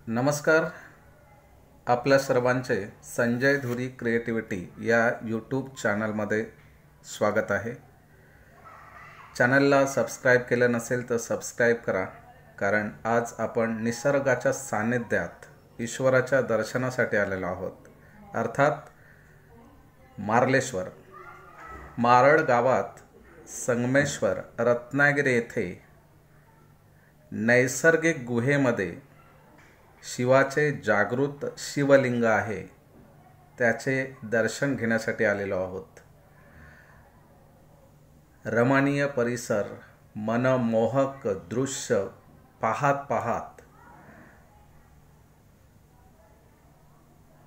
नमस्कार. आपल्या सर्वांचे संजय धुरी क्रिएटिव्हिटी या यूट्यूब चॅनलमध्ये स्वागत आहे. चॅनलला सबस्क्राईब केलं नसेल तर सबस्क्राईब करा, कारण आज आपण निसर्गाच्या सान्निध्यात ईश्वराच्या दर्शनासाठी आलेलो आहोत, अर्थात मार्लेश्वर. मारळ गावात संगमेश्वर रत्नागिरी येथे नैसर्गिक गुहेमध्ये शिवाचे जागृत शिवलिंग आहे, त्याचे दर्शन घेण्यासाठी आलेलो आहोत. रमणीय परिसर, मनमोहक दृश्य पाहत पाहत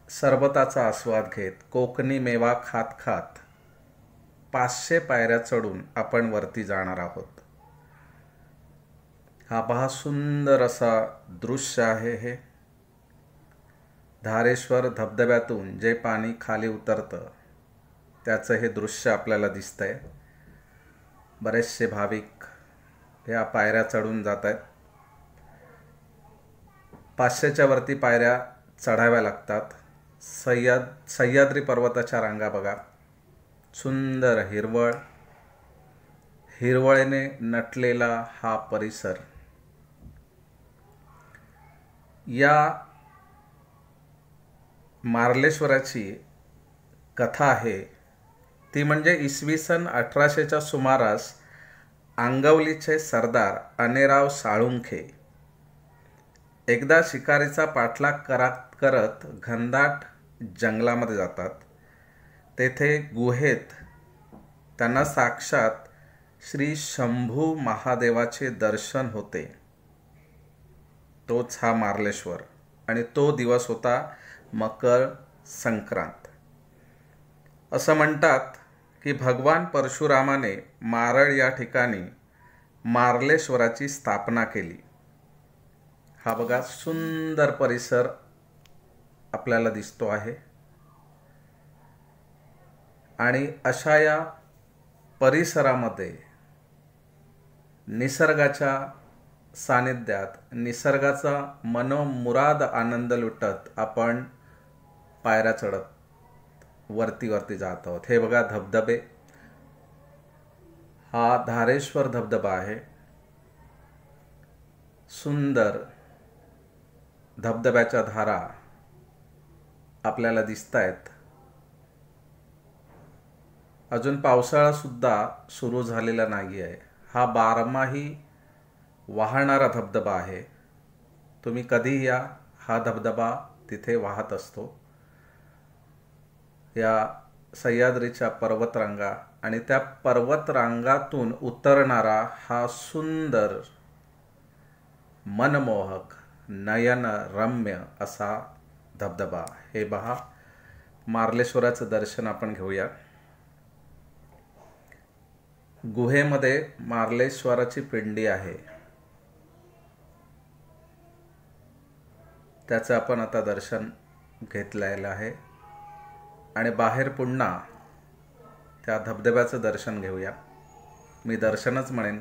सरबताचा आस्वाद घेत, कोकणी मेवा खात खात 500 पायऱ्या चढून आपण वरती जाणार आहोत. हा पहा, सुंदर असा दृश्य आहे. हे धारेश्वर धबधब्यातून जे पाणी खाली उतरतं त्याचं हे दृश्य आपल्याला दिसतंय. बरेचसे भाविक या पायऱ्या चढून जात आहेत. 500च्या वरती पायऱ्या चढाव्या लागतात. सह्याद्री पर्वताच्या रांगा बघा, सुंदर हिरवळीने नटलेला हा परिसर. या मार्लेश्वराची कथा आहे ती म्हणजे इसवी सन 1800च्या सुमारास आंगवलीचे सरदार अनेराव साळुंखे एकदा शिकारीचा पाठलाग करत घनदाट जंगलामध्ये जातात. तेथे गुहेत त्यांना साक्षात श्री शंभू महादेवाचे दर्शन होते. तोच हा मार्लेश्वर, आणि तो दिवस होता मकर संक्रांत. असं म्हणतात की भगवान परशुरामाने मारळ या ठिकाणी मार्लेश्वराची स्थापना केली. हा बघा, सुंदर परिसर आपल्याला दिसतो आहे. आणि अशा या परिसरामध्ये निसर्गाच्या सानिध्यात निसर्गाचा मनोमुराद आनंद लुटत आपण पायऱ्या चढत वरती जात आहोत. हे बघा धबधबे. हा धारेश्वर धबधबा आहे. सुंदर धबधब्याच्या धारा आपल्याला दिसत आहेत. अजून पावसाळा सुद्धा सुरू झालेला नाही आहे. हा बारमाही वाहणारा धबधबा आहे. तुम्ही कधी या, हा धबधबा तिथे वाहत असतो. या सह्याद्रीच्या पर्वतरांगा आणि त्या पर्वतरांगातून उतरणारा हा सुंदर मनमोहक नयनरम्य असा धबधबा. हे पहा, मार्लेश्वराचं दर्शन आपण घेऊया. गुहेमध्ये मार्लेश्वराची पिंडी आहे, त्याचं आपण आता दर्शन घेतलेलं आहे. आणि बाहेर पुन्हा त्या धबधब्याचं दर्शन घेऊया. मी दर्शनच म्हणेन,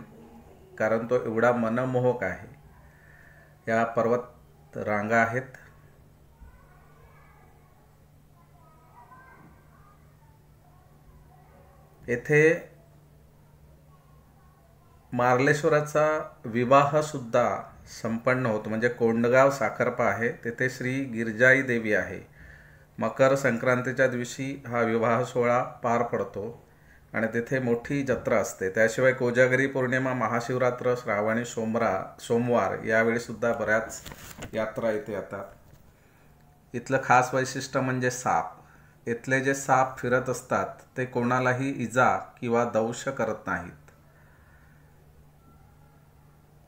कारण तो एवढा मनमोहक आहे. या पर्वत रांगा आहेत. येथे मार्लेश्वराचा विवाह सुद्धा संपन्न होतो. म्हणजे कोंडगाव साखरपा आहे, तेथे श्री गिरजाई देवी आहे. मकर संक्रांतीच्या दिवशी हा विवाह सोहळा पार पडतो आणि तेथे मोठी जत्रा असते. त्याशिवाय कोजागरी पौर्णिमा, महाशिवरात्र, श्रावणी सोमवार यावेळी सुद्धा बऱ्याच यात्रा इथे येतात. इथलं खास वैशिष्ट्य म्हणजे साप. इथले जे साप फिरत असतात ते कोणालाही इजा किंवा दंश करत नाहीत.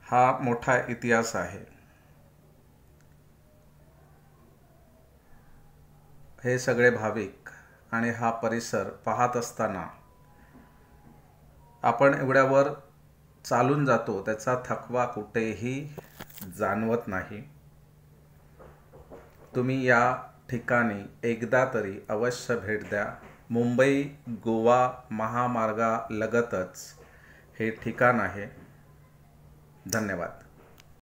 हा मोठा इतिहास आहे. हे सगळे भाविक आणि हा परिसर पाहत असताना आपण एवढ्यावर चालून जातो, त्याचा थकवा कुठेही जाणवत नाही. तुम्ही या ठिकाणी एकदा तरी अवश्य भेट द्या. मुंबई गोवा महामार्गालगतच हे ठिकाण आहे. धन्यवाद.